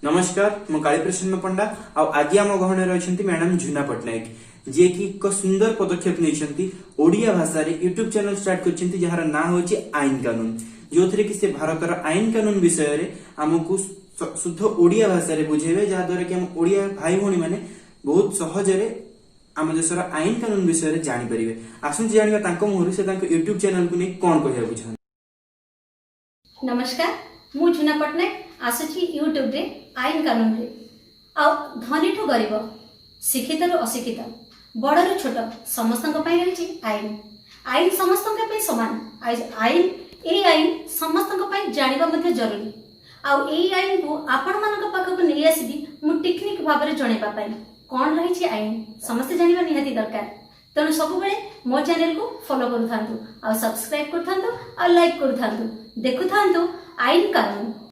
नमस्कार मु काली प्रसन्न पंडा आज आम गहन रही मैडम झुना पट्टनायक जी की एक सुंदर पदक्षेप नहीं ओडिया भाषा रे यूट्यूब चैनल स्टार्ट कर जार ना हूँ आईन कानून जो थे कि से भारतर आईन कानून विषय रे आमको शुद्ध ओडिया भाषा रे बुझेबे जहाद्वारा कि आम ओडिया भाई भौणी मैंने बहुत सहज आम देशर आईन कानून विषय रे जानी परिबे। आसुन जानिबा मुहर से यूट्यूब चैनल को नहीं कौन कहबा चाहते। नमस्कार मु झुना पट्टनायक आसुची यूट्यूब रे आईन कानून रे आ धनी ठू गरीब शिक्षित रु अशिक्षित बड़ रु छोट समस्त रही आईन आईन समस्त समान आईन ए आईन समस्त जानिबा जरूरी आउ ए आईन को आपण मान पाखक नहीं आसबी मु टेक्निक भाव में जनइबा कौन रही आईन समस्त जानिबा निहाती दरकार। तेणु सब मो चैनल को फॉलो करूँ आ सब्सक्राइब करूँ आ लाइक करूँ देखुं आईन कानून।